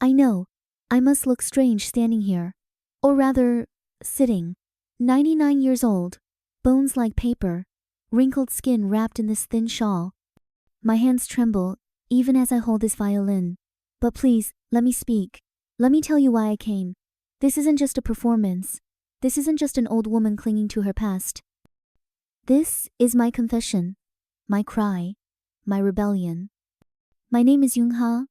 I know, I must look strange standing here. Or rather, sitting. 99 years old, bones like paper, wrinkled skin wrapped in this thin shawl. My hands tremble, even as I hold this violin. But please, let me speak. Let me tell you why I came. This isn't just a performance. This isn't just an old woman clinging to her past. This is my confession, my cry, my rebellion. My name is Eun-ha.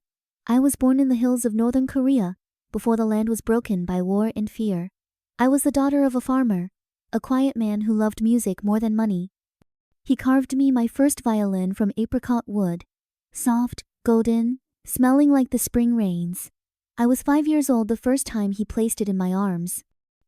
I was born in the hills of northern Korea, before the land was broken by war and fear. I was the daughter of a farmer, a quiet man who loved music more than money. He carved me my first violin from apricot wood, soft, golden, smelling like the spring rains. I was 5 years old the first time he placed it in my arms.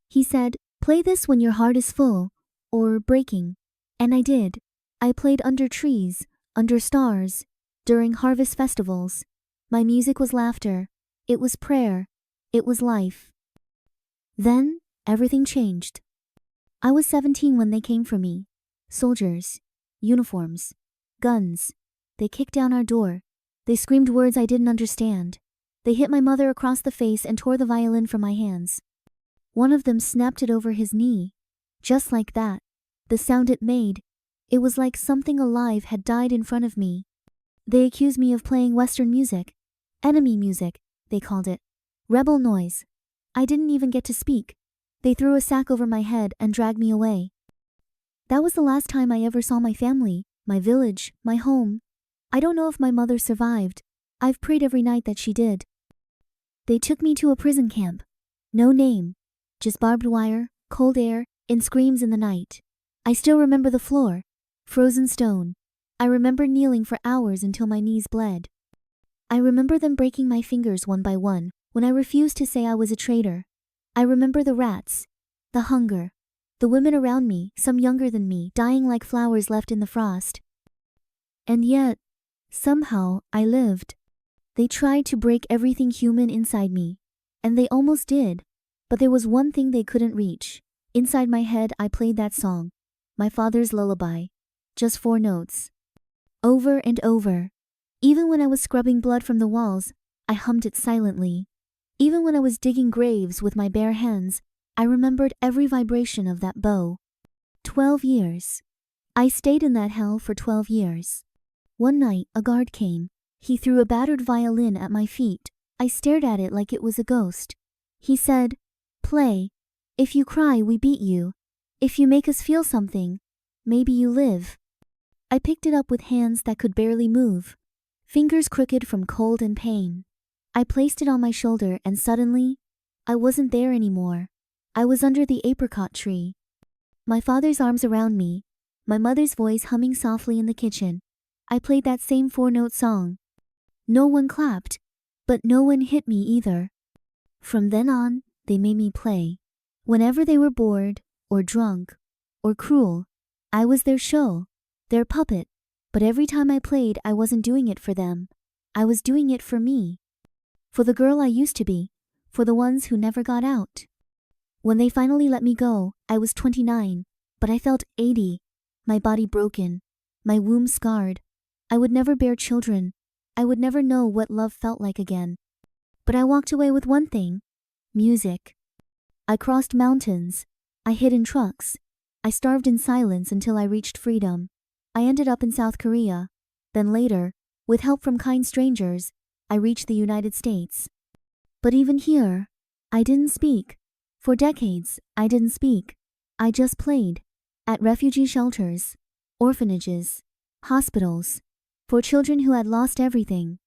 He said, "Play this when your heart is full, or breaking." And I did. I played under trees, under stars, during harvest festivals. My music was laughter. It was prayer. It was life. Then, everything changed. I was 17 when they came for me. Soldiers, uniforms, guns. They kicked down our door. They screamed words I didn't understand. They hit my mother across the face and tore the violin from my hands. One of them snapped it over his knee. Just like that. The sound it made. It was like something alive had died in front of me. They accused me of playing Western music. Enemy music, they called it. Rebel noise. I didn't even get to speak. They threw a sack over my head and dragged me away. That was the last time I ever saw my family, my village, my home. I don't know if my mother survived. I've prayed every night that she did. They took me to a prison camp. No name. Just barbed wire, cold air, and screams in the night. I still remember the floor. Frozen stone. I remember kneeling for hours until my knees bled. I remember them breaking my fingers one by one when I refused to say I was a traitor. I remember the rats, the hunger, the women around me, some younger than me, dying like flowers left in the frost. And yet, somehow, I lived. They tried to break everything human inside me, and they almost did, but there was one thing they couldn't reach. Inside my head, I played that song, my father's lullaby, just 4 notes. Over and over. Even when I was scrubbing blood from the walls, I hummed it silently. Even when I was digging graves with my bare hands, I remembered every vibration of that bow. 12 years. I stayed in that hell for 12 years. One night, a guard came. He threw a battered violin at my feet. I stared at it like it was a ghost. He said, "Play. If you cry, we beat you. If you make us feel something, maybe you live." I picked it up with hands that could barely move, fingers crooked from cold and pain. I placed it on my shoulder and suddenly, I wasn't there anymore. I was under the apricot tree. My father's arms around me, my mother's voice humming softly in the kitchen. I played that same 4-note song. No one clapped, but no one hit me either. From then on, they made me play. Whenever they were bored, or drunk, or cruel, I was their show, their puppet. But every time I played, I wasn't doing it for them. I was doing it for me. For the girl I used to be. For the ones who never got out. When they finally let me go, I was 29, but I felt 80. My body broken. My womb scarred. I would never bear children. I would never know what love felt like again. But I walked away with one thing. Music. I crossed mountains. I hid in trucks. I starved in silence until I reached freedom. I ended up in South Korea. Then later, with help from kind strangers, I reached the United States. But even here, I didn't speak. For decades, I didn't speak. I just played. At refugee shelters, orphanages, hospitals, for children who had lost everything.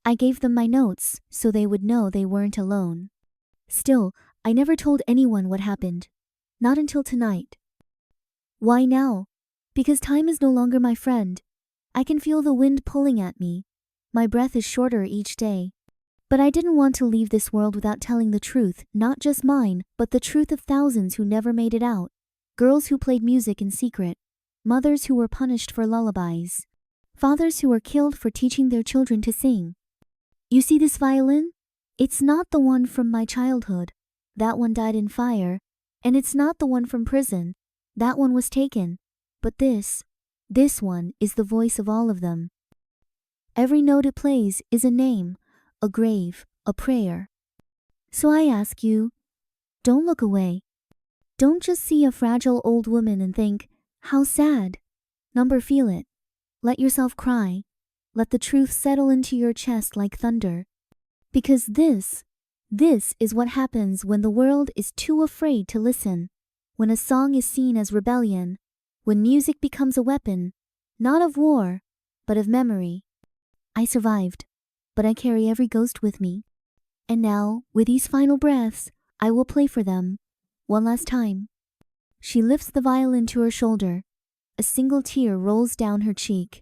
I gave them my notes so they would know they weren't alone. Still, I never told anyone what happened. Not until tonight. Why now? Because time is no longer my friend. I can feel the wind pulling at me. My breath is shorter each day. But I didn't want to leave this world without telling the truth, not just mine, but the truth of thousands who never made it out. Girls who played music in secret. Mothers who were punished for lullabies. Fathers who were killed for teaching their children to sing. You see this violin? It's not the one from my childhood. That one died in fire. And it's not the one from prison. That one was taken. But this one is the voice of all of them. Every note it plays is a name, a grave, a prayer. So I ask you, don't look away. Don't just see a fragile old woman and think, how sad. Number, feel it. Let yourself cry. Let the truth settle into your chest like thunder. Because this is what happens when the world is too afraid to listen. When a song is seen as rebellion. When music becomes a weapon, not of war, but of memory. I survived, but I carry every ghost with me. And now, with these final breaths, I will play for them. One last time. She lifts the violin to her shoulder. A single tear rolls down her cheek.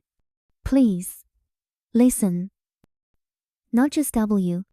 Please, listen. Not just W.